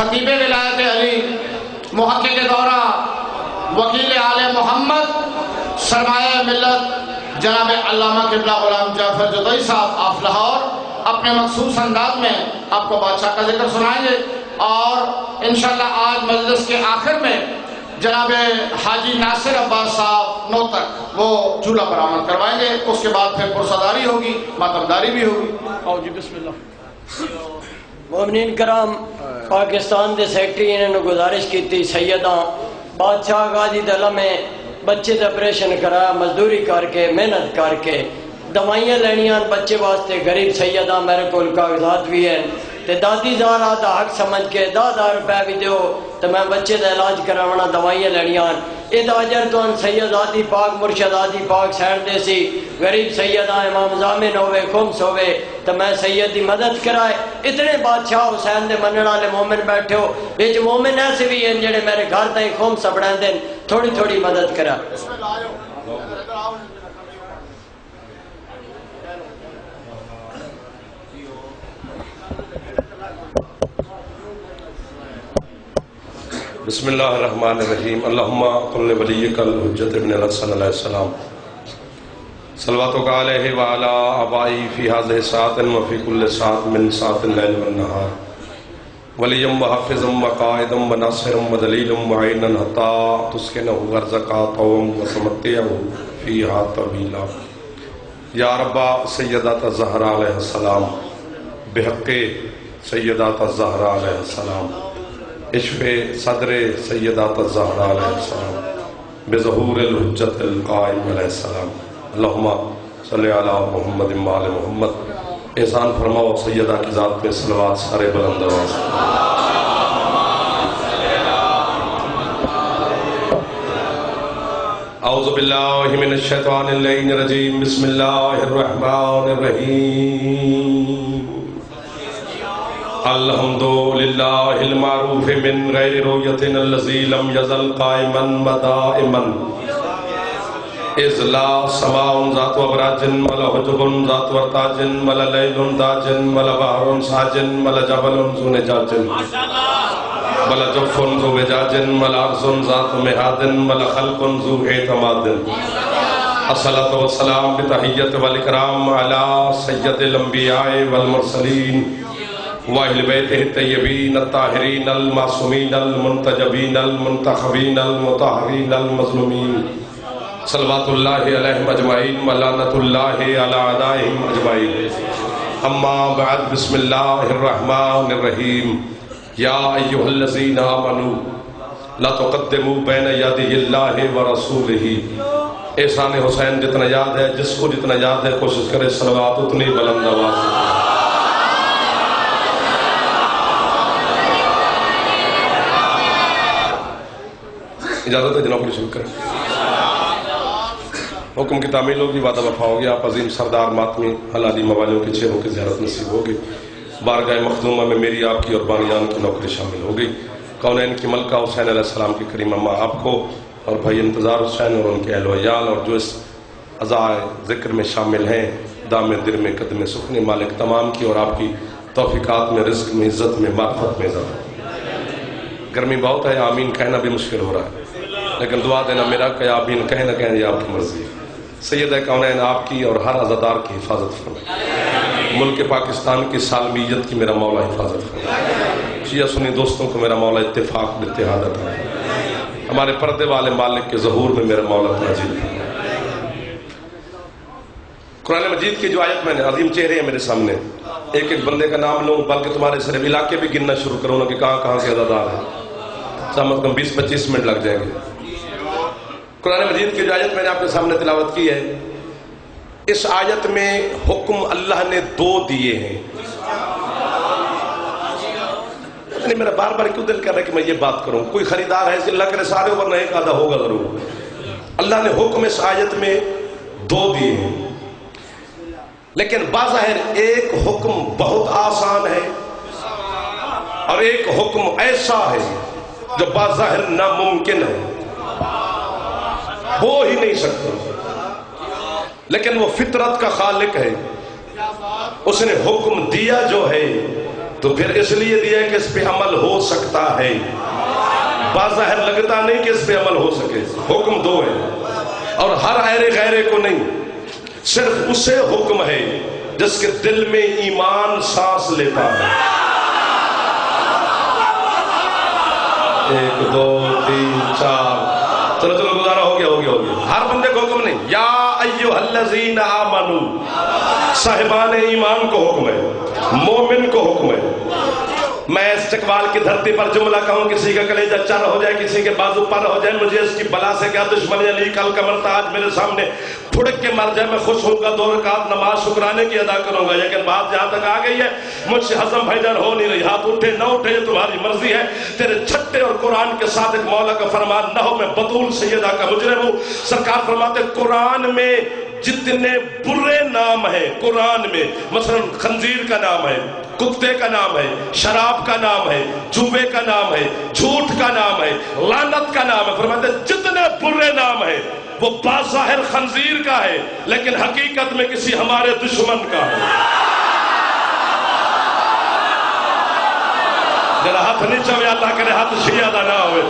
خطیب ولایت علی، محقق دورہ، وکیل آل محمد، سرمایہ ملت جناب علامہ قبلہ غلام جعفر جدوئی صاحب آف لاہور اپنے مخصوص انداز میں آپ کو بادشاہ کا ذکر سنائیں گے، اور انشاءاللہ آج مجلس کے آخر میں جناب حاجی ناصر عباس صاحب نوتک وہ چولہا برآمد کروائیں گے، اس کے بعد پھر پرساداری ہوگی، ماتمداری بھی ہوگی۔ آؤ جی بسم اللہ۔ مومنین کرام، پاکستان دے سیکٹری انہوں نے گزارش کی تھی سیدہ بادشاہ غازی دلہ میں بچے دا آپریشن کرایا، مزدوری کر کے محنت کر کے دوائیاں لینیاں بچے واسطے، غریب سیدہ میرے کو کاغذات بھی ہیں تے دادی زارا دا حق سمجھ کے 10,000 روپے بھی دیو تو میں بچے دا علاج کراونا، دوائیاں لینیاں ادا اجر تو ان سید آدی پاک مرشد آدی پاک سینڈ دے سی، غریب سیدہ امام زامن ہوئے خمس ہوئے تو میں سید دی مدد کرائے۔ اتنے بادشاہ حسین دے منن والے مومن بیٹھے ہو، بیچ مومن ایسے بھی ہیں جڑے میرے گھر تائیں خمس بڑھیں دیں، تھوڑی تھوڑی مدد کرا۔ بسم اللہ الرحمن الرحیم۔ اللہم قل ولیک الحجت ابن الحسن علیہ السلام صلواتک علیہ وعلا آبائی فی حاضر ساعت وفی کل ساعت من ساعت اللیل والنہار ولیم وحافظم وقائدم وناصرم ودلیلم وعینا حتی تسکنہ ورزقا طوم وسمتعہ فیہا طویلا۔ یا ربا سیدات الزہرہ علیہ السلام، بحق سیدات الزہرہ علیہ السلام، اشف صدر سیدات الزہرہ علیہ السلام، بظہور الحجت القائم علیہ السلام۔ اللہم صلی علی محمد وآل محمد۔ احسان فرماؤ سیدہ کی ذات میں صلوات سارے بلند آواز۔ اعوذ باللہ من الشیطان اللعین الرجیم، بسم اللہ الرحمن الرحیم۔ الحمدللہ المعروف من غیر رویت الذی لم یزل قائما مدائما، اذ لا سماء ذات ابراج ولا حجب ذات ورتاج ولا لیل داج ولا بحر ساج ولا جبل ذو نجاج ولا جف ذو وجاج ولا ارض ذات مہاد ولا خلق ذو اعتماد۔ الصلاۃ والسلام بتحیت والاکرام علی سید الانبیاء والمرسلین واہل بیتہ الطیبین الطاہرین المعصومین المنتجبین المنتخبین المطہرین المظلومین، صلوات اللہ علیہم اجمعین ولعنۃ اللہ علی اعدائہم اجمعین۔ اما بعد، بسم اللہ الرحمن الرحیم۔ یا ایھا الذین آمنوا لا تقدموا بین یدی اللہ ورسولہ۔ احسان حسین جتنا یاد ہے، جس کو جتنا یاد ہے کوشش کرے صلوات اتنی بلند آواز۔ اجازت ہے جناب، شروع کریں۔ حکم کی تعمیل ہوگی، وعدہ وفا ہوگی، آپ عظیم سردار ماتمی حلالی موالیوں کے چہروں کی زیارت نصیب ہوگی، بارگاہ مخدومہ میں میری آپ کی اور بانیان کی نوکری شامل ہوگی۔ کونین کی ملکہ حسین علیہ السلام کی کریم اماں آپ کو اور بھائی انتظار حسین اور ان کے اہل و عیال اور جو اس عزائے ذکر میں شامل ہیں، دام در میں قدم سخن مالک تمام کی اور آپ کی توفیقات میں، رزق میں، عزت میں، معرفت میں اضافہ۔ گرمی بہت ہے، آمین کہنا بھی مشکل ہو رہا ہے، لیکن دعا دینا میرا کہ آمین کہیں نہ کہیں، یہ آپ کی مرضی ہے۔ سیدہ کونین آپ کی اور ہر عزادار کی حفاظت فرمائے، ملک پاکستان کی سالمیت کی میرا مولا حفاظت فرمائے، شیعہ سنی دوستوں کو میرا مولا اتفاق اتحاد عطا فرمائے، ہمارے پردے والے مالک کے ظہور میں میرا مولا تاجیل فرمائے۔ قرآن مجید کی جو آیت میں نے، عظیم چہرے ہیں میرے سامنے، ایک ایک بندے کا نام لوں بلکہ تمہارے صرف علاقے بھی گننا شروع کروں کہ کہاں کہاں کے عزادار ہیں، سامت کم 20-25 منٹ لگ جائیں گے۔ قرآن مجید کی جو آیت میں نے آپ کے سامنے تلاوت کی ہے، اس آیت میں حکم اللہ نے 2 دیے ہیں۔ میرا بار بار کیوں دل کر رہا ہے کہ میں یہ بات کروں، کوئی خریدار ہے اس اللہ کرے سارے ورنہ ایک آدھا ہوگا ضرور۔ اللہ نے حکم اس آیت میں 2 دیے ہیں، لیکن بظاہر ایک حکم بہت آسان ہے اور ایک حکم ایسا ہے جو بظاہر ناممکن ہے، ہو ہی نہیں سکتا، لیکن وہ فطرت کا خالق ہے، اس نے حکم دیا جو ہے تو پھر اس لیے دیا کہ اس پہ عمل ہو سکتا ہے، باظاہر لگتا نہیں کہ اس پہ عمل ہو سکے. حکم دو ہے اور ہر غیرے کو نہیں، صرف اسے حکم ہے جس کے دل میں ایمان سانس لیتا ہے. 1 2 3 4 چلو گزارا ہو گیا. ہر بندے کو حکم نہیں. یا ایھا الذین آمنوا، صاحبان ایمان کو حکم ہے، مومن کو حکم ہے. میں اس چکوال کی دھرتی پر جملہ کہوں، کسی کا کلیجہ چر ہو جائے، کسی کے بازو پر ہو جائے، مجھے اس کی بلا سے کیا دشمنی. علی کل کا مرتا آج میرے سامنے پھڑک کے مر جائے، میں خوش ہوں گا، 2 رکعت نماز شکرانے کی ادا کروں گا. لیکن بات جہاں تک آ گئی ہے مجھ سے ہضم بھائی جان ہو نہیں رہی. ہاتھ اٹھے نہ اٹھے یہ تمہاری مرضی ہے. تیرے چھٹے اور قرآن کے صادق مولا کا فرمان نہ ہو میں بطول سیدہ کا مجرم ہوں. سرکار فرماتے قرآن میں جتنے برے نام ہیں، قرآن میں مثلا خنزیر کا نام ہے، کتے کا نام ہے، شراب کا نام ہے، جوے کا نام ہے، جھوٹ کا نام ہے، لعنت کا نام ہے. فرماتے جتنے برے نام ہیں وہ باظاہر خنزیر کا ہے لیکن حقیقت میں کسی ہمارے دشمن کا ہے. جرا ہاتھ نیچے ہوئے، اللہ کرے ہاتھ شیعہ دا نہ ہوئے.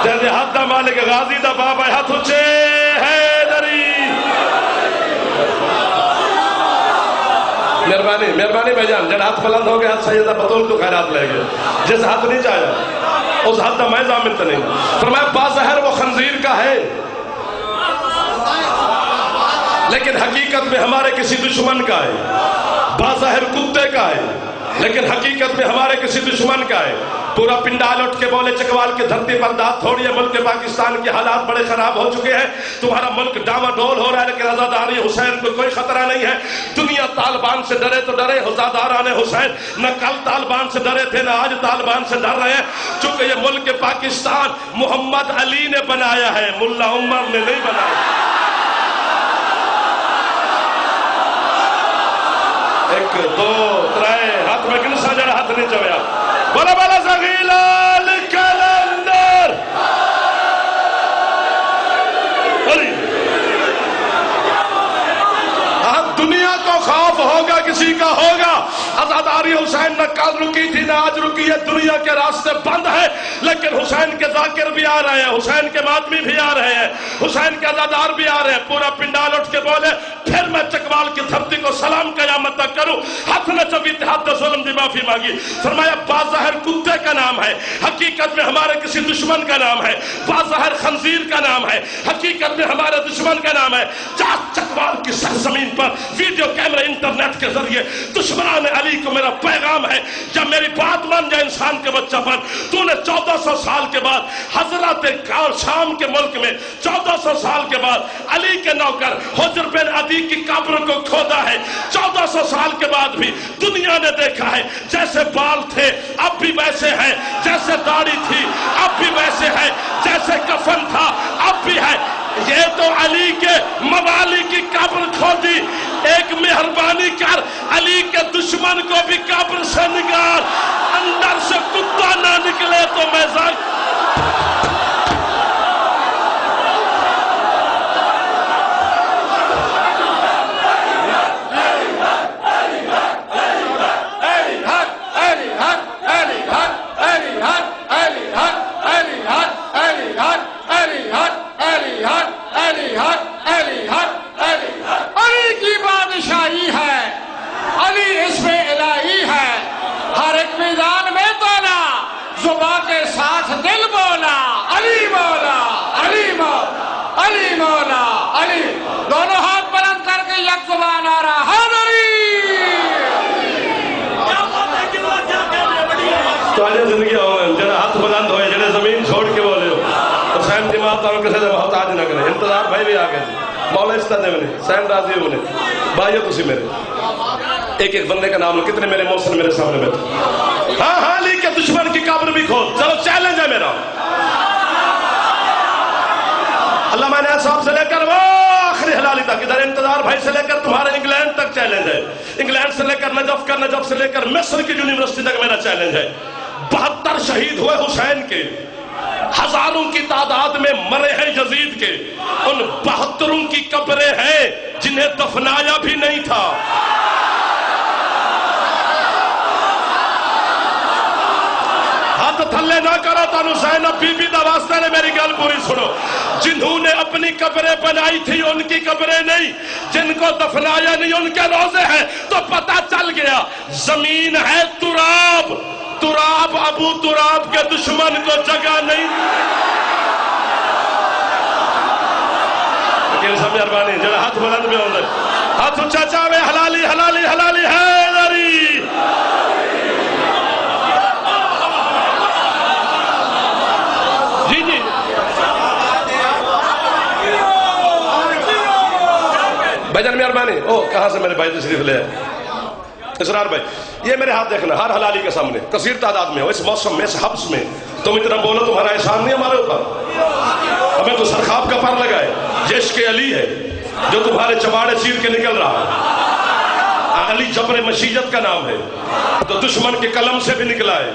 جیسے ہاتھ دا مالک غازی دا بابا ہاتھ اچھے ہے دری. مہربانی بھائی جان، جن ہاتھ بلند ہو گئے ہاتھ سیدہ بطول تو خیرات لے گئے. جس ہاتھ نیچے آیا اس ہاتھ دا میں ضامن تو نہیں. فرمایا باظاہر وہ خنزیر کا ہے لیکن حقیقت میں ہمارے کسی دشمن کا ہے. باظاہر کتے کا ہے لیکن حقیقت میں ہمارے کسی دشمن کا ہے. پورا پنڈال اٹھ کے بولے چکوال کی دھرتی پر داد تھوڑی ہے. ملک پاکستان کے حالات بڑے خراب ہو چکے ہیں. تمہارا ملک ڈاما ڈول ہو رہا ہے لیکن عزاداری حسین کو کوئی خطرہ نہیں ہے. دنیا طالبان سے ڈرے تو ڈرے، عزاداران حسین نہ کل طالبان سے ڈرے تھے نہ آج طالبان سے ڈر رہے ہیں. چونکہ یہ ملک پاکستان محمد علی نے بنایا ہے، ملا عمر نے نہیں بنایا. 1 2 3 ہاتھ میں کنسا جڑا ہاتھ نہیں چویا. بولا بولا زغیلال کلندر دنیا کو خوف ہوگا کسی کا ہوگا. عزاداری حسین نہ کل رکی تھی نہ آج رکی ہے. دنیا کے راستے بند ہیں لیکن حسین کے ذاکر بھی آ رہے ہیں، حسین کے ماتمی بھی آ رہے ہیں، حسین کے عزادار بھی آ رہے ہیں. پورا پنڈال اٹھ کے بولے پھر میں چکوال کی دھرتی کو سلام قیامت تک کروں. ہاتھ نہ چب اتحاد ظلم دی معافی مانگی. فرمایا باظاہر کتے کا نام ہے، حقیقت میں ہمارے کسی دشمن کا نام ہے. باظاہر خنزیر کا نام ہے، حقیقت میں ہمارے دشمن کا نام ہے. چکوال کی سرزمین پر ویڈیو کیمرے انٹرنیٹ کے ذریعے دشمنان علی کو میرا پیغام ہے، جب میری بات مان جائے انسان کے بچہ پر. تو نے 1400 سال کے بعد حضرت شام کے ملک میں 1400 سال کے بعد علی کے نوکر حجر بن عدی کی قبر کو کھودا ہے. 1400 سال کے بعد بھی دنیا نے دیکھا ہے جیسے بال تھے اب بھی ویسے ہیں، جیسے داڑھی تھی اب بھی ویسے ہے، جیسے کفن تھا اب بھی ہے. یہ تو علی کے موالی کی قبر کھودی. ایک مہربانی کر علی کے دشمن کو بھی قبر سے نکال، اندر سے کتا نہ نکلے تو میں علی کی بادشاہی ہے، علی اس میں الہی ہے. ہر ایک میدان میں تولا، زباں کے ساتھ دل بولا علی مولا علی مولا علی مولا علی. دونوں ہاتھ بلند کر کے یک زبان آ رہا حیدری. تو آج زندگی ہوئے جنہیں ہاتھ بلند ہوئے، جنہیں زمین چھوڑ کے بولے ہو حسین کی مات اور کسی سے محتاج نہ کرے. انتظار بھائی بھی آگئے مولا اس طرح نے حسین راضی ہونے بھائیو تسی میرے ایک ایک بندے کا نام لو. کتنے میرے محسن میرے سامنے بیٹھے. ہاں علی کے دشمن کی قبر بھی کھول. چلو چیلنج ہے میرا. علامہ عنایت صاحب سے لے کر وہ آخری حلالی تک، ادھر انتظار بھائی سے لے کر تمہارے انگلینڈ تک چیلنج ہے. انگلینڈ سے لے کر نجف سے لے کر مصر کی یونیورسٹی تک میرا چیلنج ہے. 72 شہید ہوئے حسین کے، ہزاروں کی تعداد میں مرے ہیں یزید کے. ان 72 کی قبریں ہیں جنہیں دفنایا بھی نہیں تھا. ہاتھ تھلے نہ کرو تانوں زینب بی بی دا واسطے نے میری گل پوری سنو. جنہوں نے اپنی قبریں بنائی تھی ان کی قبریں نہیں, جن کو دفنایا نہیں ان کے روزے ہیں. تو پتہ چل گیا زمین ہے تراب, تراب ابو تراب کے دشمن کو جگہ نہیں. لیکن سب مہربانی جڑا ہاتھ بلند میں ہوندے ہاتھ اونچا چاہے حلالی حلالی حلالی حیدری. جی جی بھائی جان مہربانی. او کہاں سے میرے بھائی تشریف لے آئے اسرار بھائی, یہ میرے ہاتھ دیکھنا ہر حلالی کے سامنے کثیر تعداد میں ہو اس موسم میں اس حبس میں. تم اتنا بولو تمہارا احسان نہیں ہمارے اوپر. ہمیں تو سرخاب کا پر لگا ہے. یہ عشق علی ہے جو تمہارے چباڑے چیر کے نکل رہا ہے. علی جبر مشیت کا نام ہے تو دشمن کے قلم سے بھی نکلا ہے.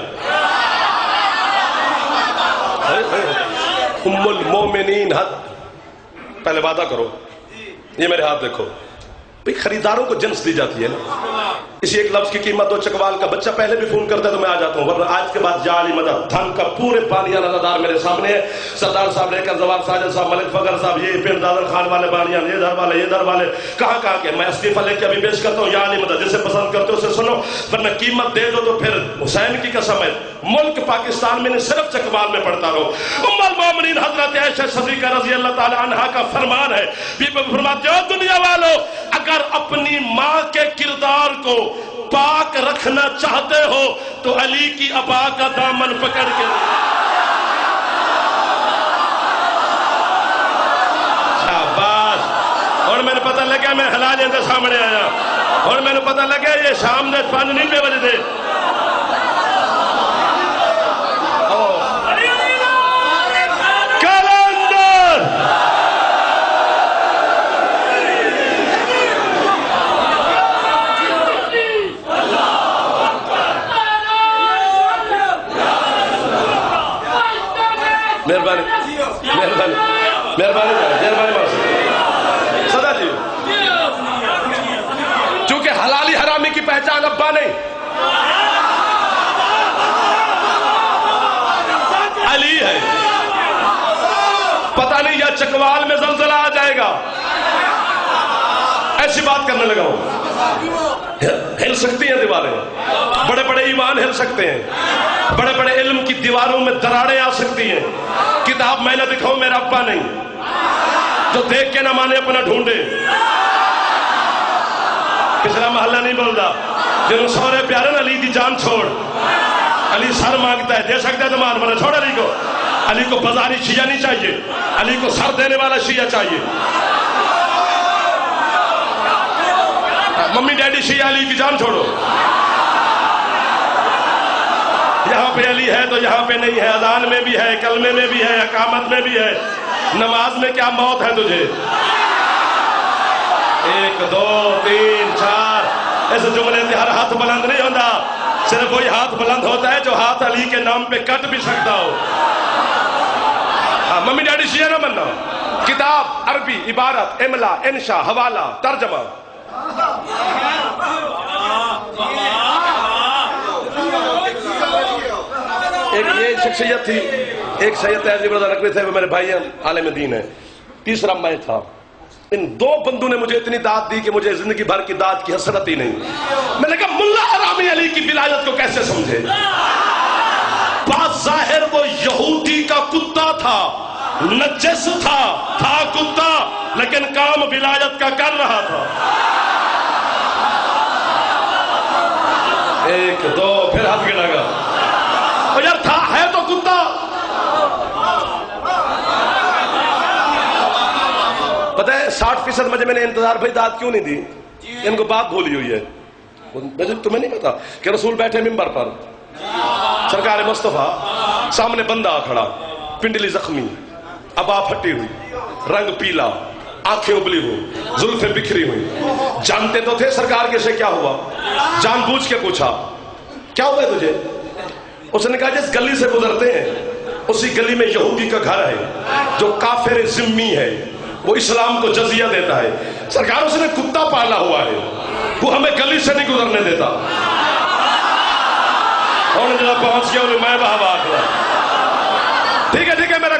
ام المومنین حد. پہلے وعدہ کرو, یہ میرے ہاتھ دیکھو. خریداروں کو جنس دی جاتی ہے نا. اسی ایک لفظ کی قیمت 2 چکوال کا بچہ پہلے بھی فون کرتا ہے تو میں آ جاتا ہوں, ورنہ آج کے بعد جعلی مدد دھن کا پورے بانیان عزادار میرے سامنے ہے. سردار صاحب ریکر زوال ساجد صاحب ملک فخر صاحب یہ پیر دادر خان والے بانیان یہ در والے کہاں کے میں استعفیٰ لے کے ابھی پیش کرتا ہوں. جعلی مدد جسے پسند کرتے ہو اسے سنو, ورنہ قیمت دے دو تو پھر حسین کی قسم ہے ملک پاکستان میں نے صرف چکوال میں پڑھتا رہو. ام المومنین حضرت عائشہ صدیقہ رضی اللہ تعالی عنہا کا فرمان ہے, فرماتے ہو دنیا والو اگر اپنی ماں کے کردار کو پاک رکھنا چاہتے ہو تو علی کی ابا کا دامن پکڑ کے شاباش. اور میں نے پتہ لگا میں حلال اندر سامنے آیا اور میں نے پتہ لگا یہ شام نے 5 نہیں پہ بجے دے. مہربانی مہربانی مہربانی مہربانی صدا جی. چونکہ حلالی حرامی کی پہچان ابا نہیں علی ہے. پتہ نہیں یا چکوال میں زلزلہ آ جائے گا. ایسی بات کرنے لگا ہوں. ہل سکتی ہیں دیواریں, بڑے بڑے ایمان ہل سکتے ہیں, بڑے بڑے علم کی دیواروں میں دراڑیں آ سکتی ہیں. کتاب میں نہ دکھاؤں میرا ابا نہیں, جو دیکھ کے نہ مانے اپنا ڈھونڈے. پچھلا محلہ نہیں بولتا جنہوں سورے پیارے نا علی دی جان چھوڑ. علی سر مانگتا ہے دے سکتا ہے تو مان مانا چھوڑ علی کو. علی کو بازاری شیعہ نہیں چاہیے, علی کو سر دینے والا شیعہ چاہیے. ممی ڈیڈی شیعہ علی کی جان چھوڑو. یہاں پہ علی ہے تو یہاں پہ نہیں ہے, اذان میں بھی ہے, کلمے میں بھی ہے, اقامت میں بھی ہے, نماز میں کیا موت ہے تجھے. 1 2 3 4 ایسے جملے سے ہر ہاتھ بلند نہیں ہوتا, صرف وہی ہاتھ بلند ہوتا ہے جو ہاتھ علی کے نام پہ کٹ بھی سکتا ہو. ممی ڈیڈی شیعہ نہ بننا. کتاب, عربی, عبارت, املا, انشاء, حوالہ, ترجمہ. ایک یہ شخصیت تھی, ایک سید عزیز رضا نقوی تھے, وہ میرے بھائی عالم دین ہے. تیسرا میں تھا. ان 2 بندوں نے مجھے اتنی داد دی کہ مجھے زندگی بھر کی داد کی حسرت ہی نہیں. میں نے کہا ملا حرامی علی کی ولایت کو کیسے سمجھے. ظاہر وہ یہودی کا کتا تھا, نجس تھا کتا, لیکن کام ولایت کا کر رہا تھا. 1 2 پھر ہاتھ گڑا گا. اور یار تھا ہے تو کتا. پتہ ہے 60% مجھے میں نے انتظار بھائی داد کیوں نہیں دی. ان کو بات بھولی ہوئی ہے. تمہیں نہیں پتا کہ رسول بیٹھے ممبر پر, سرکار مصطفیٰ سامنے بندہ کھڑا, پنڈلی زخمی, ابا پھٹی ہوئی, رنگ پیلا, آنکھیں ابلی ہوئی, زلفیں بکھری ہوئی. جانتے تو تھے سرکار کے سے کیا ہوا. جان بوجھ کے پوچھا کیا ہوا ہے تجھے. اس نے کہا جس گلی سے گزرتے ہیں اسی گلی میں یہودی کا گھر ہے جو کافر ذمی ہے, وہ اسلام کو جزیہ دیتا ہے. سرکار اس نے کتا پالا ہوا ہے, وہ ہمیں گلی سے نہیں گزرنے دیتا. اور جب پہنچ گیا انہیں میں بہوا کھلا.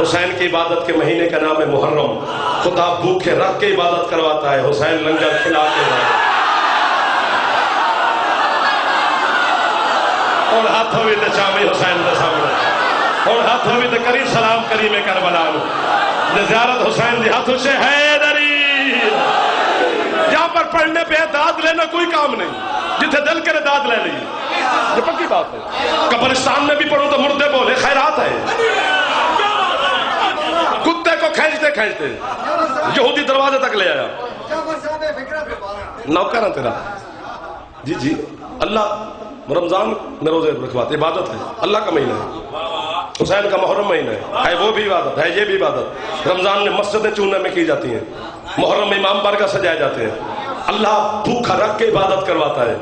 حسین کی عبادت کے مہینے کا نام ہے محرم. خدا بھوکے رکھ کے عبادت کرواتا ہے, حسین لنگر کھلا کے اور ہاتھوں بھی تے شامی حسین دے سامنے اور ہاتھوں بھی تے کری سلام کریم کربلا نو زیارت حسین دی ہاتھوں سے حیدری. یہاں پر پڑھنے پہ داد لینا کوئی کام نہیں, جتھے دل کرے داد لے لئیے, یہ پکی بات ہے. قبرستان میں بھی پڑھوں تو مردے بولے, خیرات ہے. کتے کو کھینچتے کھینچتے یہودی دروازے تک لے آیا. نوکر ہے تیرا, جی جی اللہ رمضان میں روزے رکھواتے, عبادت ہے, اللہ کا مہینہ ہے, حسین کا محرم مہینہ ہے وہ بھی عبادت ہے, یہ بھی عبادت. رمضان میں مسجدیں چوننے میں کی جاتی ہیں, محرم میں امام بارگاہ سجائے جاتے ہیں. اللہ بھوکا رکھ کے عبادت کرواتا ہے.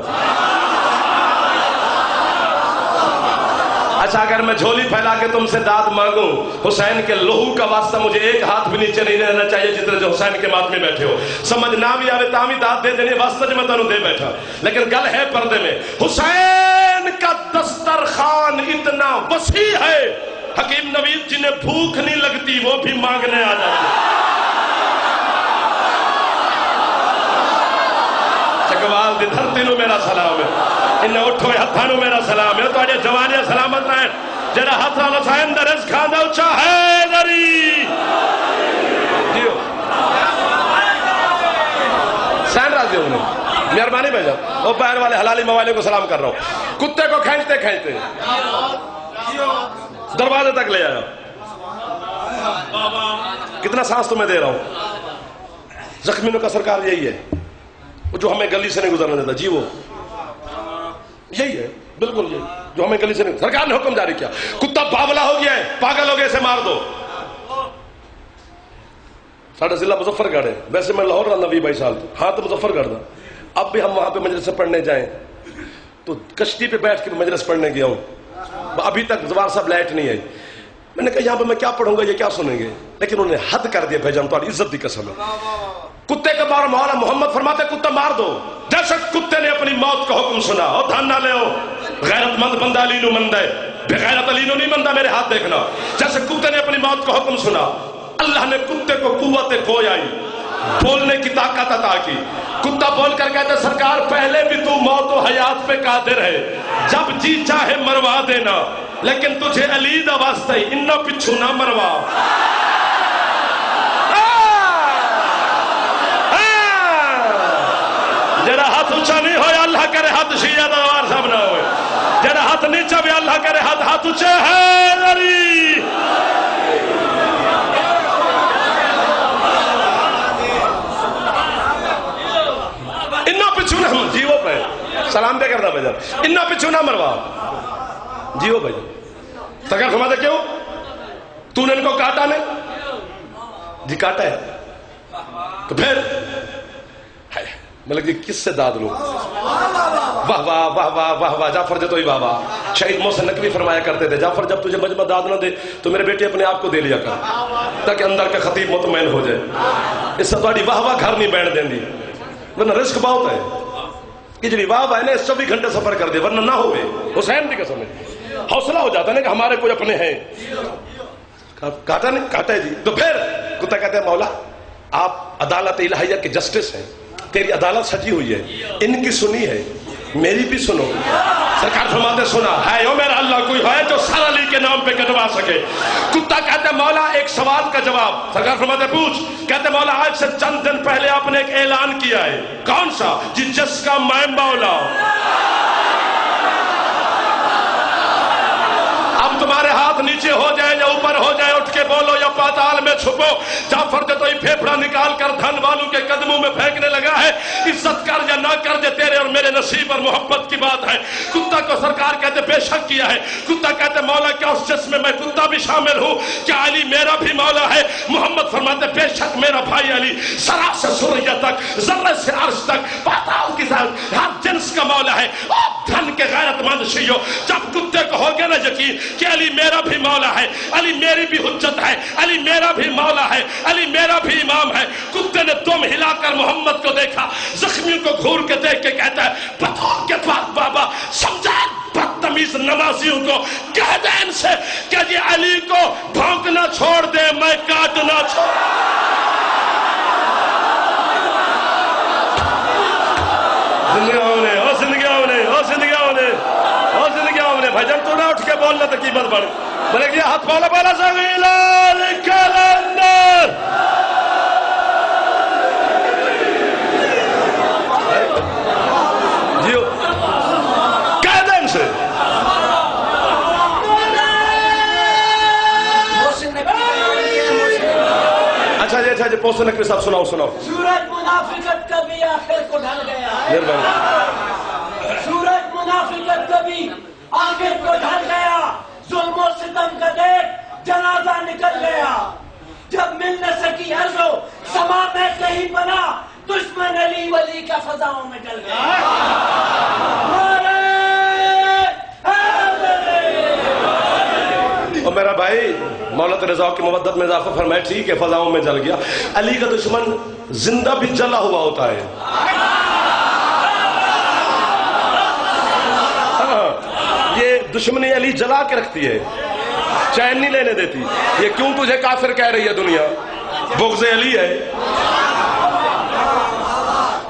اچھا اگر میں جھولی پھیلا کے تم سے داد مانگوں, حسین کے لہو کا واسطہ مجھے ایک ہاتھ بھی نیچے نہیں رہنا چاہیے جتنے جو حسین کے ماتھ میں بیٹھے ہو. سمجھ نہ بھی آوے تامی داد دے دینے واسطہ جو میں تنوں دے بیٹھا, لیکن گل ہے پردے میں. حسین کا دسترخوان اتنا وسیع ہے, حکیم نوید جنہیں بھوک نہیں لگتی وہ بھی مانگنے آ جاتے. چکوال دی دھرتی نو میرا سلام ہے, انہیں اٹھو ہتھاں نو میرا سلام ہے. تو آجے جوانیاں سلامت رہے, جڑا ہتھاں حسین دا رزق کھاندا اچھا حیدری. دیو سین راضی ہونے مہربانی بھیجا, وہ پیر والے حلالی موالے کو سلام کر رہا ہوں. کتے کو کھینچتے کھینچتے دروازے تک لے آیا. کتنا سانس تمہیں دے رہا ہوں. زخمیوں کا سرکار یہی ہے جو ہمیں گلی سے نہیں گزرنے دیتا. جی وہ یہی ہے, بالکل یہی جو ہمیں گلی سے نہیں. سرکار نے حکم جاری کیا, کتا باولا ہو گیا ہے, پاگل ہو گیا, اسے مار دو. ساڑھا ضلع مظفر گڑھ ہے, ویسے میں لاہور رہا 20-22 سال تو, ہاں تو مظفر گڑھ تھا. اب بھی ہم وہاں پہ مجلس پڑھنے جائیں تو کشتی پہ بیٹھ کے مجلس پڑھنے گیا ہوں. ابھی تک زوار صاحب لائٹ نہیں آئی. میں نے کہا یہاں پہ میں کیا پڑھوں گا, یہ کیا سنیں گے, لیکن انہوں نے حد کر دیا. بھیجا تمہاری عزت دی قسم ہے. کتے کے بارے مولا محمد فرماتے کتا مار دو. جیسے کتے نے اپنی موت کا حکم سنا, او دھان نہ لے ہو, غیرت مند بندہ علی نو مند ہے, بے غیرت علی نو نہیں مندہ, میرے ہاتھ دیکھنا. جیسے کتے نے اپنی موت کا حکم سنا, اللہ نے کتے کو قوت گویا آئی, بولنے کی طاقت عطا کی. کتا بول کر کہتے سرکار پہلے بھی تو موت و حیات پہ قادر ہے, جب جی چاہے مروا دینا, لیکن تجھے علی دا واسطہ ہی انہا پچھو نہ مروا. جڑا ہاتھ اچھا نہیں ہویا اللہ کرے ہاتھ شیعہ دوار صاحب نہ ہوئے, جڑا ہاتھ نیچا بھی اللہ کرے ہاتھ اچھے حیدری. انہا پچھو نہ جیو پہ سلام دے کرنا بجا, انہا پچھو نہ مروا جیو بھائی. سرکار فرماتے کیوں, تو نے ان کو کاٹا نہیں, جی کاٹا ہے. تو پھر مطلب کہ کس سے داد لوں, واہ واہ واہ واہ واہ واہ جعفر جتوئی واہ واہ. شہید محسن نقوی فرمایا کرتے تھے جعفر جب تجھے مجمع داد نہ دے تو میرے بیٹے اپنے آپ کو دے لیا کر, تاکہ اندر کا خطیب مطمئن ہو جائے. اس سے تھوڑی واہ واہ گھر نہیں بیٹھ دیں دی, ورنہ رزق بہت ہے. کہ جنہی واہ واہ ہے نا 24 گھنٹے سفر کر دے, ورنہ نہ ہوئے. حسین کی قسم ہے, حوصلہ ہو جاتا ہے کہ ہمارے کوئی اپنے ہیں. کاٹا نہیں, کاٹا ہے جی. تو پھر کتا کہتے ہیں مولا آپ عدالت الہیہ کے جسٹس ہیں, تیری عدالت سجی ہوئی ہے, ان کی سنی ہے, میری بھی سنو. سرکار فرماتے سنا ہے, او میرا اللہ کوئی ہے جو سر علی کے نام پہ کٹوا سکے. کتا کہتے مولا ایک سوال کا جواب. سرکار فرماتے پوچھ. کہتے مولا آج سے چند دن پہلے آپ نے ایک اعلان کیا ہے, کون سا؟ جس کا میں مولا. اب تمہارے ہاتھ نیچے ہو جائے یا اوپر ہو جائے, اٹھ کے بولو یا پاتال میں چھپو. جعفر جتوئی پھیپڑا نکال کر دھن والوں کے قدموں میں پھینکنے لگا ہے, عزت کر یا نہ کر جے تیرے اور میرے نصیب اور محبت کی بات ہے. کتا کو سرکار کہتے بے شک کیا ہے. کتا کہتے مولا کیا اس جسم میں کتا بھی شامل ہوں, کیا علی میرا بھی مولا ہے؟ محمد فرماتے بے شک میرا بھائی علی سرا سے سریہ تک, ذرے سے عرش تک, پاتال کی ذات ہر جنس کا مولا ہے. دھن کے غیرت مند شیعو, جب کتے کو ہو گیا نا یقین کہ علی میرا بھی مولا ہے, علی میری بھی حجت ہے, علی میرا بھی مولا ہے, علی میرا بھی امام ہے. کتے نے تم ہلا کر محمد کو دیکھا, زخمیوں کو گھور کے دیکھ کے کہتا ہے بطور کے پاس بابا سمجھا بدتمیز بدتمیز نمازیوں کو کہہ دیں ان سے کہ یہ علی کو بھونکنا چھوڑ دے، میں کاٹنا چھوڑ زندگیوں نے بھجن تو نہ اٹھ کے بولنا تو قیمت بڑھ بلے کہ ہاتھ بالا بالا سغیلہ کلندر جیو کہہ دیں ان سے اچھا جی پوسٹ نقوی صاحب سناؤ سورج منافقت کبھی آخر کو ڈھل گیا، سورج منافقت کبھی آخر کو ڈھل گیا، ظلم و ستم کا دیکھ جنازہ نکل گیا، جب مل نہ سکی ارض و سما میں کہیں بنا، دشمن علی ولی کا فضاؤں میں ڈل گیا۔ اور میرا بھائی مولا رضا کی مودت میں اضافہ فرمائے، ٹھیک ہے فضاؤں میں جل گیا، علی کا دشمن زندہ بھی جلا ہوا ہوتا ہے۔ یہ دشمنی علی جلا کے رکھتی ہے، چین نہیں لینے دیتی۔ یہ کیوں تجھے کافر کہہ رہی ہے دنیا؟ بغض علی ہے۔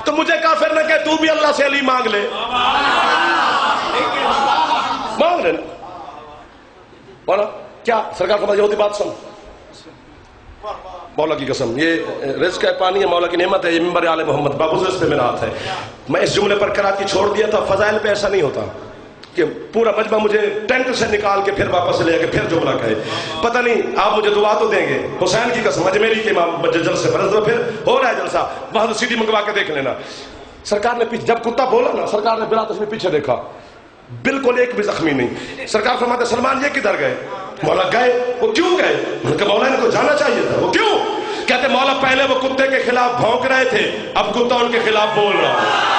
تو مجھے کافر نہ کہ تو بھی اللہ سے علی مانگ لے، مانگ لینا۔ مولا کیا سرکار فرماتے یہودی بات سن، مولا کی قسم یہ رزق ہے، پانی ہے، مولا کی نعمت ہے، یہ منبر آل محمد بابوز اس پہ میرا ہاتھ ہے۔ میں اس جملے پر کراچی چھوڑ دیا تھا، فضائل پہ ایسا نہیں ہوتا کہ پورا مجمع مجھے ٹینک سے نکال کے پھر واپس لے کے پھر جملہ کہے۔ پتہ نہیں آپ مجھے دعا تو دیں گے، حسین کی قسم اجمیری کے امام جلسے پر پھر ہو رہا ہے جلسہ، وہاں سی ڈی منگوا کے دیکھ لینا۔ سرکار نے جب کتا بولا نا، سرکار نے بلا تسلیم پیچھے دیکھا، بالکل ایک بھی زخمی نہیں۔ سرکار فرماتے سلمان یہ کدھر گئے؟ مولا گئے۔ وہ کیوں گئے؟ کہ مولا ان کو جانا چاہیے تھا۔ وہ کیوں؟ کہتے مولا پہلے وہ کتے کے خلاف بھونک رہے تھے، اب کتا ان کے خلاف بول رہا ہے۔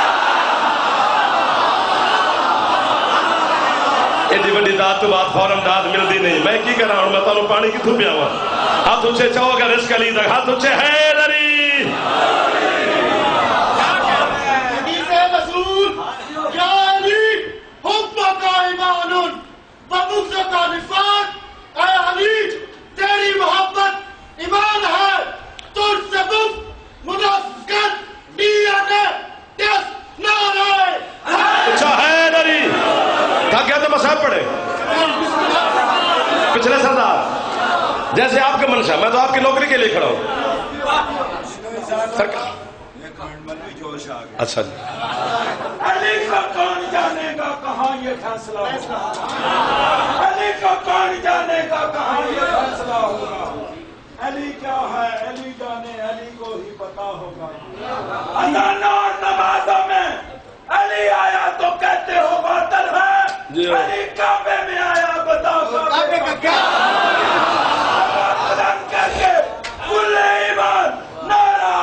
ایڈی بڑی داد تو بات فوراً داد ملتی نہیں، میں کی کر رہا ہوں؟ میں تو پانی کی تھوپیا ہوا ہاتھ اچھے چاہو گا رزق علی تک، ہاتھ اچھے حیدری۔ اے علی تیری محبت ایمان ہے، تجھ سے گفت منافقت نیت ٹیسٹ نہ رہے۔ اچھا حیدری کہا کیا تو مسائب پڑھے پچھلے سردار جیسے آپ کے منشا، میں تو آپ کی نوکری کے لیے کھڑا ہوں۔ اچھا جی علی کا کون جانے گا کہاں یہ فیصلہ ہوگا، علی کا کون جانے گا کہاں یہ فیصلہ ہوگا، علی کیا ہے علی جانے، علی کو ہی پتا ہوگا۔ اذان اور نمازوں میں علی آیا تو کہتے ہو باطل ہے، علی کعبے میں آیا بتاؤ کعبے کا کیا بلند کر کے کل ایمان نعرہ۔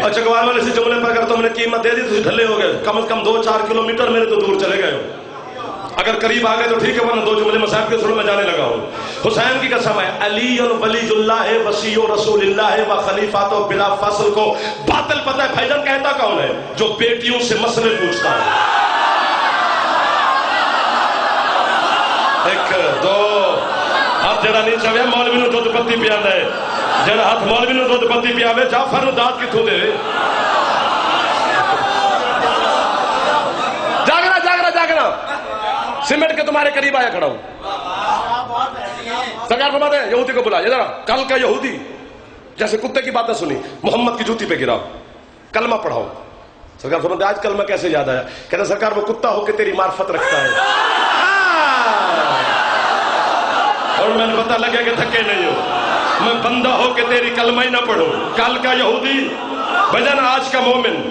اچھا گوار والے سے جملے پر اگر تم نے قیمت دے دی تو ڈھلے ہو گئے، کم از کم 2-4 کلومیٹر میرے تو دور چلے گئے ہو۔ اگر قریب آ گئے تو ٹھیک ہے، ورنہ 2 جملے مسائب کے سنوں میں جانے لگا ہوں۔ حسین کی قسم ہے، علی ولی اللہ وسیع رسول اللہ و خلیفات و بلا فصل کو باطل پتہ ہے۔ بھائیجان کہتا کون ہے؟ جو بیٹیوں سے مسئلے پوچھتا ہے۔ 1 2 ہاتھ جڑا نہیں چاہے مولوی نو دودھ پتی پیاندا ہے، جڑا ہاتھ مولوی نو دودھ پتی پیاوے جعفر نو داد کتھوں دے؟ جاگنا سیمنٹ کے تمہارے قریب آیا کھڑا ہوں۔ سرکار فرماتے ہیں یہودی کو بلا، یہ ذرا کل کا یہودی جیسے کتے کی باتیں سنی محمد کی جوتی پہ گرا، کلمہ پڑھاؤ۔ سرکار فرماتے ہیں آج کلمہ کیسے یاد آیا؟ کہتے ہیں سرکار وہ کتا ہو کے تیری معرفت رکھتا ہے، اور میں نے پتہ لگے کہ تھکے نہیں ہو، میں بندہ ہو کے تیری کلمہ ہی نہ پڑھوں۔ کل کا یہودی بجن آج کا مومن۔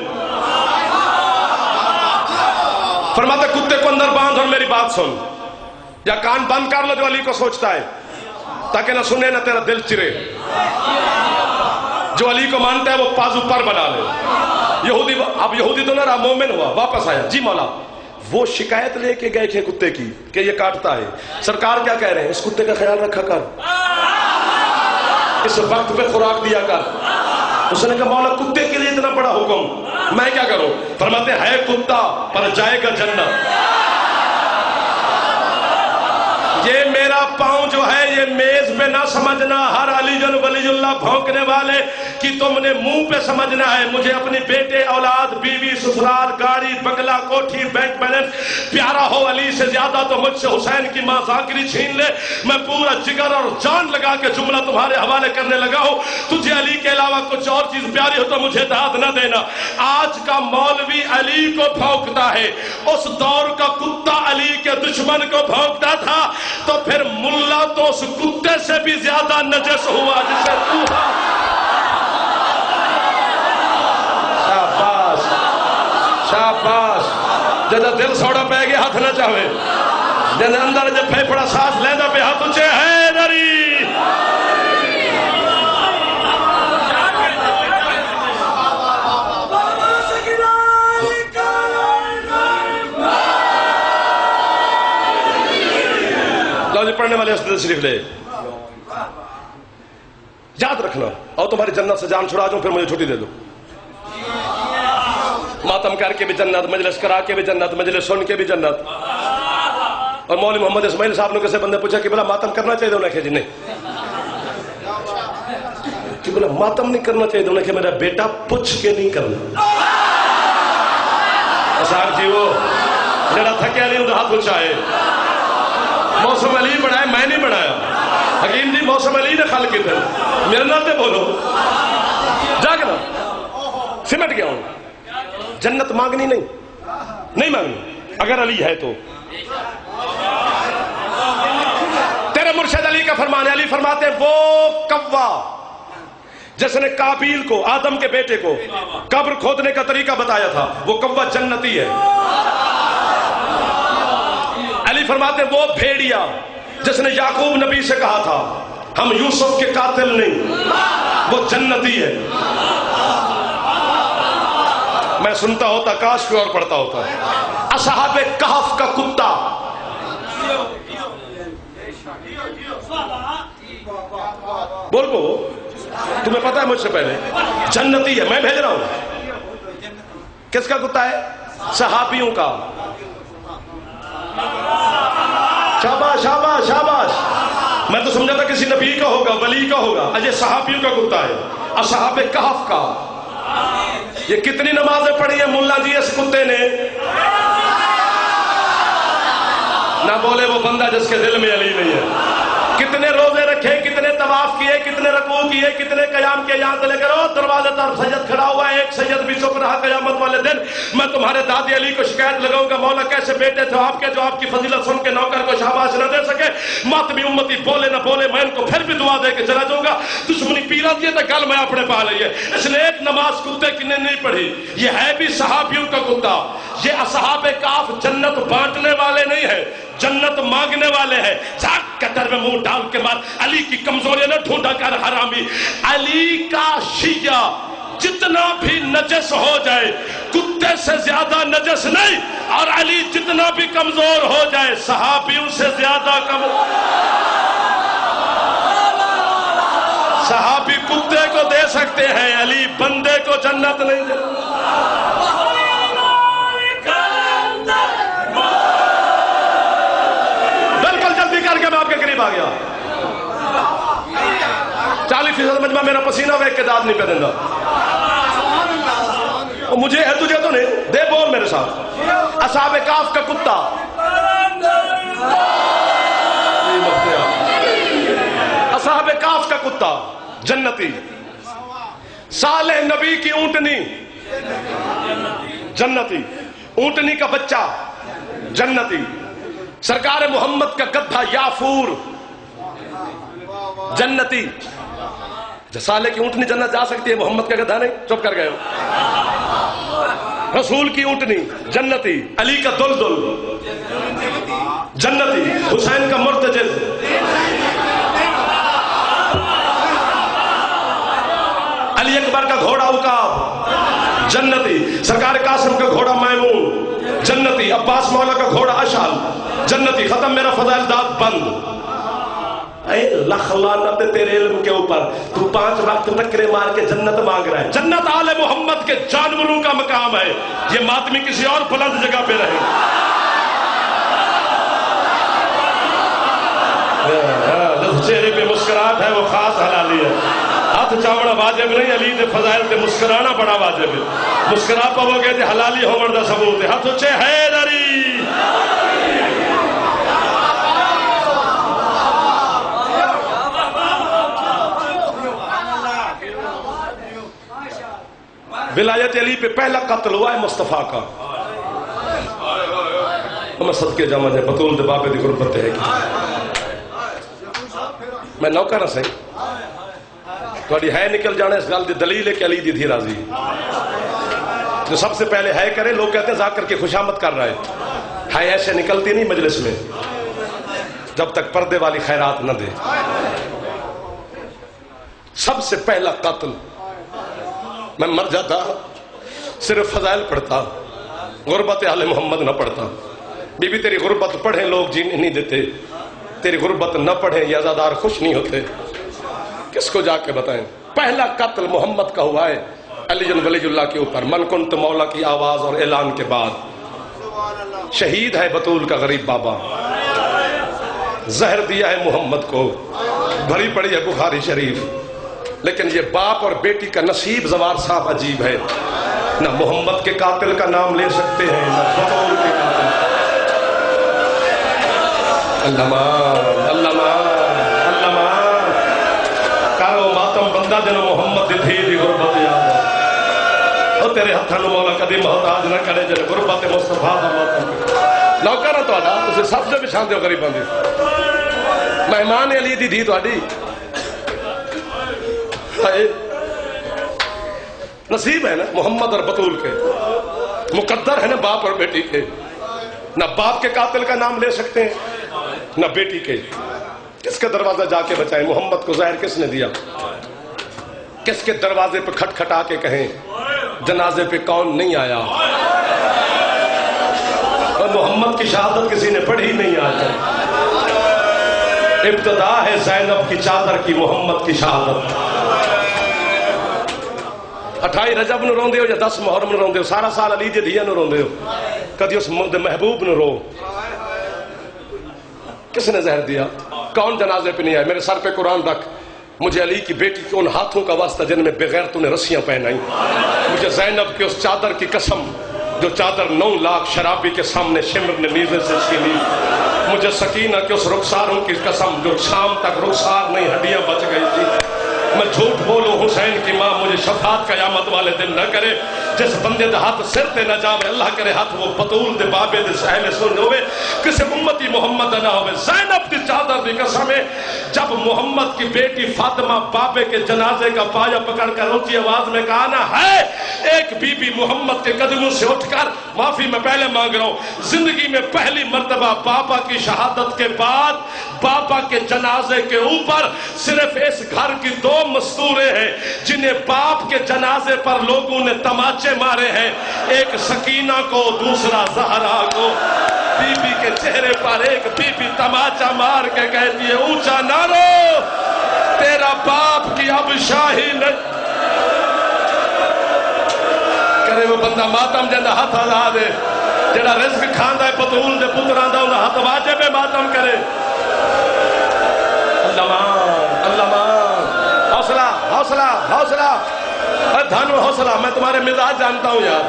فرماتے کتے کو اندر باندھ اور میری بات سن، یا کان بند کر لو جو علی کو سوچتا ہے، تاکہ نہ سنے نہ تیرا دل چرے۔ جو علی کو مانتا ہے وہ پازو پر بنا لے۔ یہودی اب یہودی تو نہ رہا، مومن ہوا، واپس آیا۔ جی مولا وہ شکایت لے کے گئے تھے کتے کی کہ یہ کاٹتا ہے، سرکار کیا کہہ رہے ہیں؟ اس کتے کا خیال رکھا کر، اس وقت پہ خوراک دیا کر، اس نے کہا مولا کتے کے لیے اتنا بڑا حکم میں کیا کروں؟ فرماتے ہے کتا پر جائے گا جنت. یہ میرا پاؤں جو ہے یہ میز پہ نہ سمجھنا ہر علی جن ولی اللہ بھونکنے والے کہ تم نے منہ پہ سمجھنا ہے. مجھے اپنی بیٹے اولاد بیوی سسرال گاڑی بنگلہ کوٹھی بینک بیلنس پیارا ہو علی سے زیادہ تو مجھ سے حسین کی ماں ذاکری چھین لے میں پورا جگر اور جان لگا کے جملہ تمہارے حوالے کرنے لگا ہوں. تجھے علی کے علاوہ کچھ اور چیز پیاری ہو تو مجھے داد نہ دینا. آج کا مولوی علی کو بھونکتا ہے, اس دور کا کتا علی کے دشمن کو بھونکتا تھا, تو پھر ملا تو اس کتے سے بھی زیادہ نجس ہوا جسے تو تھا. شاباش شاباش. جدا دل سوڑا پہ گیا ہاتھ نہ چاہے, جدا اندر جب پھیپڑا سانس لینا پہ ہاتھ اچھے ہے دری. پڑھنے والے حسن شریف لے یاد رکھنا اور تمہاری جنت سے جان چھڑا دوں پھر مجھے چھٹی دے دو. ماتم کر کے بھی جنت, مجلس کرا کے بھی جنت, مجلس سن کے بھی جنت. اور مولوی محمد اسماعیل صاحب نے کسی بندے پوچھا کہ بلا ماتم کرنا چاہیے, انہیں کہا جی نہیں. کہ بلا ماتم نہیں کرنا چاہیے, انہیں کہا میرا بیٹا پوچھ کے نہیں کرنا. صاحب جی وہ جڑا تھکیا نہیں انہیں ہاتھ اچھائے. موسم علی بنایا میں نہیں بنایا, حکیم جی موسم علی نے خلق کی تھے, میرے نام پہ بولو جاگنا. سمٹ گیا ہوں. جنت مانگنی نہیں مانگنی اگر علی ہے تو. تیرے مرشد علی کا فرمان ہے, علی فرماتے وہ کوا جس نے قابیل کو آدم کے بیٹے کو قبر کھودنے کا طریقہ بتایا تھا وہ کوا جنتی ہے. علی فرماتے وہ بھیڑیا جس نے یعقوب نبی سے کہا تھا ہم یوسف کے قاتل نہیں وہ جنتی ہے. میں سنتا ہوتا کاش کوئی اور پڑھتا ہوتا. اصحاب کہف کا کتا بول کو تمہیں پتا ہے مجھ سے پہلے جنتی ہے, میں بھیج رہا ہوں. کس کا کتا ہے؟ صحابیوں کا. شاباش شاباش شاباش. میں تو سمجھا تھا کسی نبی کا ہوگا ولی کا ہوگا, اجے صحابیوں کا کتا ہے. اصحاب کہف کا. یہ کتنی نمازیں پڑھی ہیں ملا جی اس کتے نے؟ نہ بولے وہ بندہ جس کے دل میں علی نہیں ہے. کتنے روزے رکھے, کتنے طواف کیے, کتنے رکوع کیے, کتنے قیام کیے. یہاں سے لے کر دروازے پر سید کھڑا ہوا ہے, ایک سید بھی چپ رہا. قیامت والے دن میں تمہارے دادی علی کو شکایت لگاؤں گا, مولا کیسے بیٹے تھے آپ کے جو آپ کی فضیلت سن کے نوکر کو شاباش نہ دے سکے. ماتمی امتی بولے نہ بولے میں ان کو پھر بھی دعا دے کے چلا جاؤں گا. دشمنی پیرا دیے تو گل میں اپنے پا لئی ہے. اس نے ایک نماز کتے کی نے نہیں پڑھی. یہ ہے بھی صحابیوں کا کتا. یہ اصحاب کہف جنت بانٹنے والے نہیں ہیں, جنت مانگنے والے ہیں. قطر میں منہ ڈال کے مار. علی کی کمزوری نہ ڈھونڈا کر حرامی. علی کا شیعہ جتنا بھی نجس ہو جائے کتے سے زیادہ نجس نہیں, اور علی جتنا بھی کمزور ہو جائے صحابیوں سے زیادہ صحابی کتے کو دے سکتے ہیں, علی بندے کو جنت نہیں دے. بالکل جلدی کر کے میں آپ کے قریب آ گیا. 40% مجمع میرا پسینہ ویک کے داد نہیں پہ دیں گا. مجھے ہے تجھے تو نہیں دے, بول میرے ساتھ. اصحاب کہف کا کتا. اصحاب کہف کا کتا جنتی. صالح نبی کی اونٹنی جنتی. اونٹنی کا بچہ جنتی. سرکار محمد کا گدھا یافور جنتی. صالح کی اونٹنی جنت جا سکتی ہے, محمد کا گدھا نہیں. چپ کر گئے ہو. رسول کی اونٹنی جنتی. علی کا دلدل جنتی. حسین کا مرتجل. علی اکبر کا گھوڑا عقاب جنتی. سرکار قاسم کا گھوڑا میمون جنتی. عباس مولا کا گھوڑا اشعل جنتی. ختم میرا فضائل داد بند. اے لخ لعنت تیرے علم کے اوپر، تو 5 وقت ٹکرے مار کے جنت مانگ رہا ہے۔ جنت آل محمد کے جانوروں کا مقام ہے، یہ ماتمی کسی اور بلند جگہ پہ رہے۔ جس چہرے پہ مسکراہٹ ہے وہ خاص حلالی ہے۔ ہاتھ چاوڑا واجب نہیں، علی دے فضائل تے مسکرانا بڑا واجب ہے۔ مسکرا پاو گے تے حلالی ہون دا ثبوت ہے۔ ہاتھ اچھے حیدری۔ ولایت علی پہ پہلا قتل ہوا ہے مصطفیٰ کا۔ میں صدقے جاواں جے بطول دے بابے دی غربت ہے کی میں نوکر سہی تھوڑی ہے نکل جانا اس گل دی دلیل ہے کہ علی دی تھی راضی جو سب سے پہلے ہے کرے۔ لوگ کہتے ہیں ذاکر کی خوشامد کر رہا ہے ایسے نکلتی نہیں مجلس میں جب تک پردے والی خیرات نہ دے۔ سب سے پہلا قتل میں مر جاتا صرف فضائل پڑھتا، غربت اہل محمد نہ پڑھتا۔ بی بی تیری غربت پڑھیں لوگ جینے نہیں دیتے، تیری غربت نہ پڑھیں یہ عزادار خوش نہیں ہوتے۔ کس کو جا کے بتائیں؟ پہلا قتل محمد کا ہوا ہے علی ولی اللہ کے اوپر۔ من کنت مولا کی آواز اور اعلان کے بعد شہید ہے بطول کا غریب بابا، زہر دیا ہے محمد کو، بھری پڑی ہے بخاری شریف۔ لیکن یہ باپ اور بیٹی کا نصیب زوار صاحب عجیب ہے، نہ محمد کے قاتل کا نام لے سکتے ہیں نہ بطول کے قاتل۔ اللہ مان اللہ مان اللہ مان کارو ماتم بندہ جنو محمد دی تھی دی غربت یاد ہے۔ اور تیرے ہتھاں مولا کدی محتاج نہ کرے جن غربت مصطفیٰ دا ماتم۔ نوکر تو تسی سب سے پچھان دیو غریباں دی، مہمان علی دی دھی تہاڈی نصیب ہے نا محمد اور بطول کے، مقدر ہے نا باپ اور بیٹی کے۔ نہ باپ کے قاتل کا نام لے سکتے ہیں نہ بیٹی کے۔ کس کے دروازہ جا کے بچائیں؟ محمد کو زہر کس نے دیا؟ کس کے دروازے پہ کھٹ کھٹا کے کہیں جنازے پہ کون نہیں آیا؟ اور محمد کی شہادت کسی نے پڑھی نہیں آج۔ ابتدا ہے زینب کی چادر کی محمد کی شہادت۔ 28 رجب نو روندے ہو یا 10 محرم نو روندے ہو، سارا سال علی دی دھیاں نو روندے ہو، کدی اس محبوب نو رو۔ کس نے زہر دیا؟ کون جنازے پہ نہیں آئے؟ میرے سر پہ قرآن رکھ، مجھے علی کی بیٹی کے ان ہاتھوں کا واسطہ جن میں بغیر تو نے رسیاں پہنائی، مجھے زینب کے اس چادر کی قسم جو چادر 9 لاکھ شرابی کے سامنے شمر نے نیزے سے چھینی، مجھے سکینہ کے اس رخساروں کی قسم جو شام تک رخسار نہیں ہڈیاں بچ گئی تھی۔ میں جھوٹ بولوں حسین کی ماں مجھے شفاعت قیامت والے دن نہ کرے، جس بندے دے ہاتھ سر تے نہ جاوے اللہ کرے ہاتھ وہ بطول دے بابے دے سہلے سن ہوئے، کسے امتی محمد نہ ہوئے۔ زینب دی چادر دی قسم ہے، جب محمد کی بیٹی فاطمہ بابے کے جنازے کا پایا پکڑ کر اونچی آواز میں کہا نا ہے ایک بی بی محمد کے قدموں سے اٹھ کر معافی میں پہلے مانگ رہا ہوں، زندگی میں پہلی مرتبہ بابا کی شہادت کے بعد بابا کے جنازے کے اوپر صرف اس گھر کی 2 مستورے ہیں جنہیں باپ کے جنازے پر لوگوں نے تماچے مارے ہیں، ایک سکینہ کو دوسرا زہرا کو۔ بی بی کے چہرے پر ایک بی بی تماچا مار کے کہتی ہے اونچا نہ رو، تیرا باپ کی اب شاہی نہیں کرے۔ وہ بندہ ماتم جنہ ہاتھ آزا دے جڑا رزق کھاندہ ہے بطول دے پتران دا انہا ہاتھ واجب ہے ماتم کرے۔ اللہ مان اللہ مان، حوصلہ حوصلہ حوصلہ دھن و حوصلہ۔ میں تمہارے مزاج جانتا ہوں یار،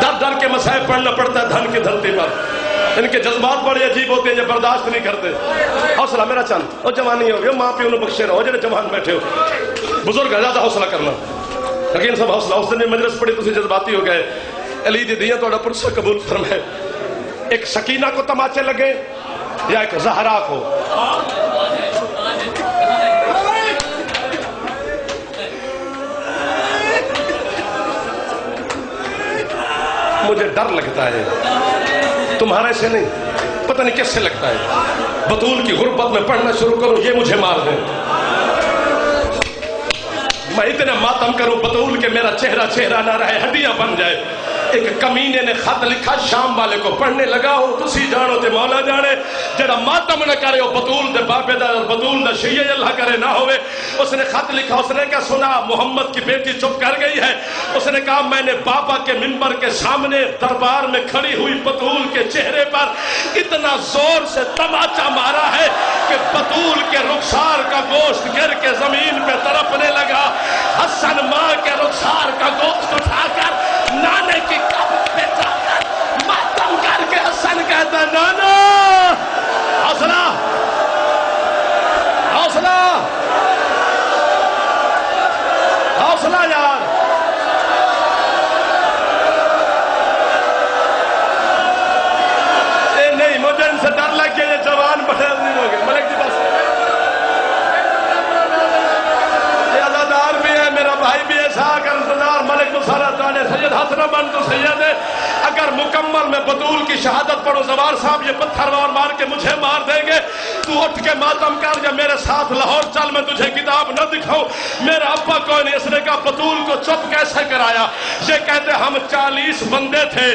در در کے مسائل پڑھنا پڑتا ہے دھن کی دھرتی پر، ان کے جذبات بڑے عجیب ہوتے ہیں جو برداشت نہیں کرتے۔ حوصلہ میرا چند اور جوانی ہو گئی، ماں پیوں نے بخشے رہو جڑے جوان بیٹھے ہو، بزرگ ہے زیادہ حوصلہ کرنا، لیکن سب حوصلہ۔ اس دن مجلس پڑھی تو جذباتی ہو گئے۔ علی دی دیاں توڑا پرسہ قبول فرمائے، ایک سکینہ کو تماچے لگے یا ایک زہرا کو؟ مجھے ڈر لگتا ہے، تمہارے سے نہیں، پتہ نہیں کس سے لگتا ہے۔ بطول کی غربت میں پڑھنا شروع کروں یہ مجھے مار دیں، میں اتنا ماتم کروں بطول کے میرا چہرہ چہرہ نہ رہے، ہڈیاں بن جائے۔ ایک کمینے نے خط لکھا شام والے کو پڑھنے لگا ہو تسی جانو تے مولا جانے جڑا ماتم نہ کرے وہ بطول دے بابے دا بطول دا شیعہ اللہ کرے نہ ہوئے. اس نے خط لکھا, اس نے کہا سنا محمد کی بیٹی چپ کر گئی ہے. اس نے کہا میں نے بابا کے منبر کے سامنے دربار میں کھڑی ہوئی بطول کے چہرے پر اتنا زور سے تماچا مارا ہے کہ بطول کے رخسار کا گوشت گر کے زمین پہ تڑپنے لگا. حسن ماں کے رخسار کا گوشت اٹھا کر نانے کی قبر پہ جا کر ماتم کر کے حسن کہتا نانا حوصلہ حوصلہ حوصلہ یار. نہیں مجھے ان سے ڈر لگ گیا یہ جوان بڑے نہیں ہو گئے. ملک جی بس یہ عزادار بھی ہے میرا بھائی بھی ہے شاہ کر انتظار ملک مسارہ جانے سید حسن بن تو سید ہے. اگر مکمل میں بطول کی شہادت پڑھو زوار صاحب یہ پتھر وار مار کے مجھے مار دیں گے. تو اٹھ کے ماتم کر یا میرے ساتھ لاہور چل میں تجھے کتاب نہ دکھاؤں. میرا ابا کوئی نہیں. اس نے کہا بطول کو چپ کیسے کرایا؟ یہ کہتے ہم 40 بندے تھے,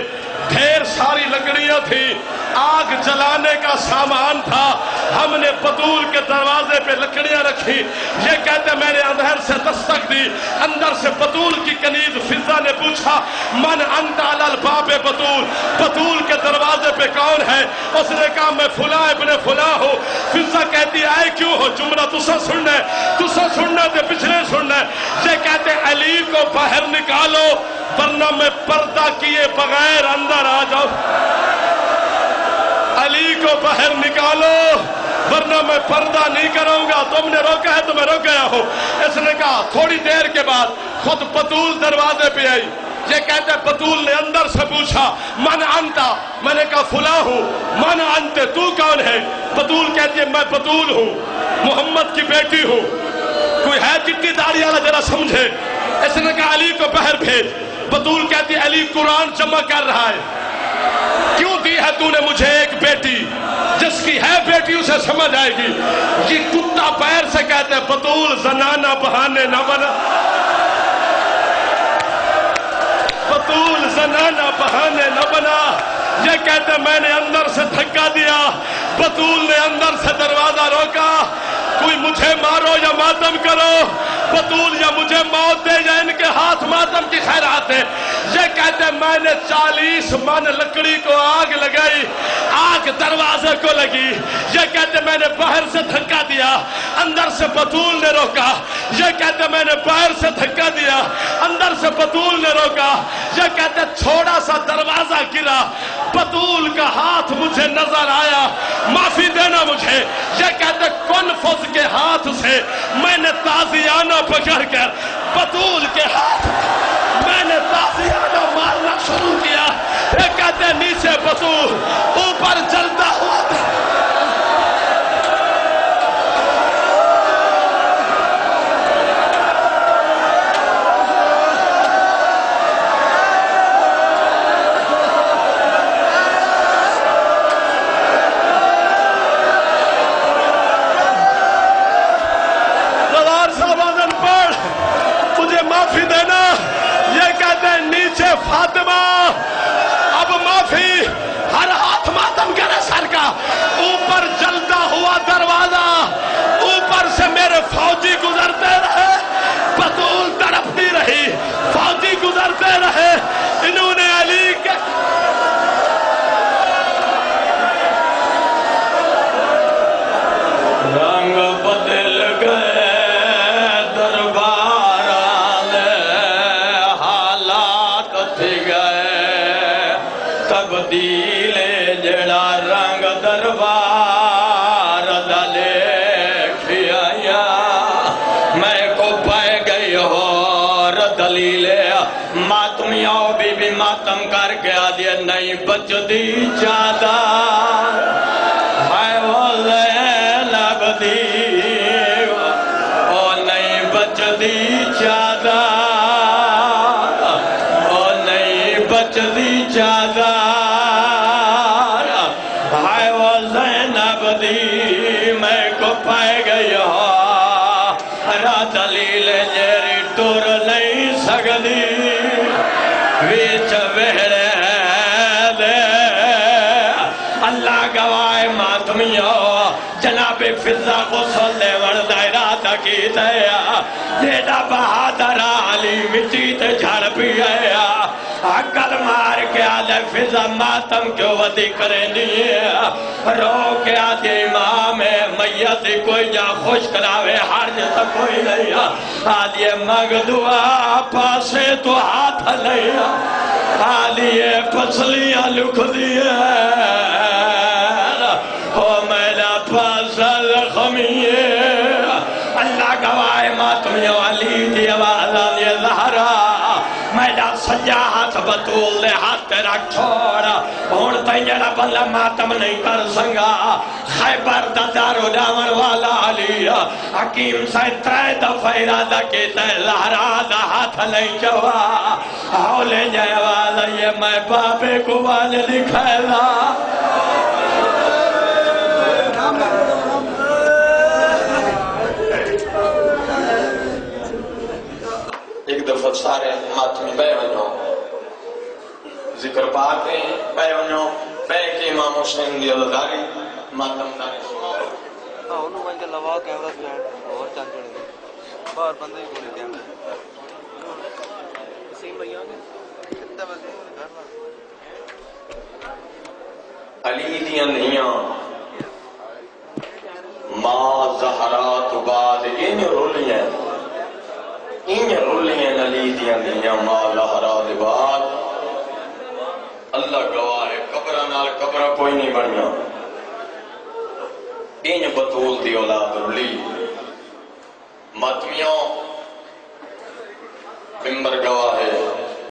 ڈھیر ساری لکڑیاں تھی, آگ جلانے کا سامان تھا. ہم نے بطول کے دروازے پہ لکڑیاں رکھی. یہ کہتے میں نے اندر سے دستک دی, اندر سے بطول کی کنیز فضا نے پوچھا من انت علی الباب بطول, بطول کے دروازے پہ کون ہے؟ اس نے کہا میں فلاں ابن فلاں ہوں. فضا کہتی آئے کیوں ہو؟ جملہ تسا سننا تے پچھلے سننا. یہ کہتے علی کو باہر نکالو ورنہ میں پردہ کیے بغیر اندر آ جاؤ. علی کو باہر نکالو ورنہ میں پردہ نہیں کروں گا. تم نے روکا ہے تو میں روک گیا ہوں. اس نے کہا تھوڑی دیر کے بعد خود بطول دروازے پہ آئی. یہ کہتے بطول نے اندر سے پوچھا من انتا, میں نے کہا فلاں ہوں. من انتے, تو کون ہے؟ بطول کہتی ہے میں بطول ہوں, محمد کی بیٹی ہوں. کوئی ہے چٹی داڑھی والا ذرا سمجھے. اس نے کہا علی کو باہر بھیج. بطول کہتی ہے علی قرآن جمع کر رہا ہے. کیوں دی ہے تو نے مجھے ایک بیٹی؟ جس کی ہے بیٹی اسے سمجھ آئے گی. یہ کتا پیر سے کہتے ہیں بطول زنانہ بہانے نہ بنا, بطول زنانہ بہانے نہ بنا. یہ کہتے میں نے اندر سے دھکا دیا, بطول نے اندر سے دروازہ روکا. کوئی مجھے مارو یا ماتم کرو, بطول یا مجھے موت دے یا ان کے ہاتھ ماتم کی خیرات ہے. یہ کہتے میں نے 40 من لکڑی کو آگ لگائی, آگ دروازے کو لگی. یہ کہتے میں نے باہر سے دھکا دیا, اندر سے بطول نے روکا. یہ کہتے میں نے باہر سے دھکا دیا, اندر سے بطول نے روکا. یہ کہتے تھوڑا سا دروازہ گرا, بطول کا ہاتھ مجھے نظر آیا, معافی دینا مجھے. یہ کہتے کنفذ کے ہاتھ سے میں نے تازیانہ پکڑ کر بطول کے ہاتھ میں نے تازیانہ مارنا شروع کیا. یہ کہتے نیچے بطول, اوپر جلتا ہوا تھا. فاطمہ اب معافی, ہر ہاتھ ماتم کرے سر کا. اوپر جلتا ہوا دروازہ, اوپر سے میرے فوجی گزرتے رہے, بطول تڑپتی رہی, فوجی گزرتے رہے. انہوں نے علی کے رنگ بدل گئے تبدیل جڑا رنگ دربار دلے کھیا میں کو پائے گئی اور دلیل ماتمیاں بی ماتم کر کے آدھے نہیں بچ دی جادہ ہے وہ زینب دی او نہیں بچ دی جادہ او نہیں بچ دی جادہ میں کو پائے گئی ہو را دلیل جیری ٹور نہیں سکتی ویچ وہڑے دے اللہ گواہ ماتمیوں جناب فضا کو سلے وردہ ارادہ کی دیا جیڑا بہادر علی مٹی تے جھڑ بھی آیا عقل مار کے آدھے فضا ماتم کیوں ودی کرے نہیں رو کے آدھے امام میت کوئی جا خوش کراوے ہر جیسا کوئی نہیں آدھے مگ دعا پاسے تو ہاتھ لیا آدھے پسلیاں لکھ دیے ہو میرا پاسل خمیے اللہ گواہ ماتمیوں علی دی آوازان یہ زہرا میرا سجا ہاتھ بطول دے ہاتھ تیرا چھوڑا ہون تیجڑا بندہ ماتم نہیں کر سنگا خیبر دا دارو ڈامر والا علی حکیم سے ترے دفعہ ارادہ کیتا ہے زہرا دا ہاتھ نہیں چوا ہولے جائے والا یہ میں بابے کو والے دکھائلا ایک دفعہ سارے ماتمی بے ونو ذکر پاک ہیں بے ونو بے کے امام حسین دی عزداری ماتم داری انہوں نے لوا کیمرہ پلانٹ اور چند جڑے گئے باہر بندے ہی گولے کیمرہ وسیم بھائی آگے کتنا وسیم علی دیاں نہیاں ماں زہرات بعد ان رولیاں علی دیاں نہیاں ماں زہرات بعد اللہ گواہ ہے قبرہ نال قبرہ کوئی نہیں بنیا این بطول دی اولاد رولی ماتمیوں ممبر گواہ ہے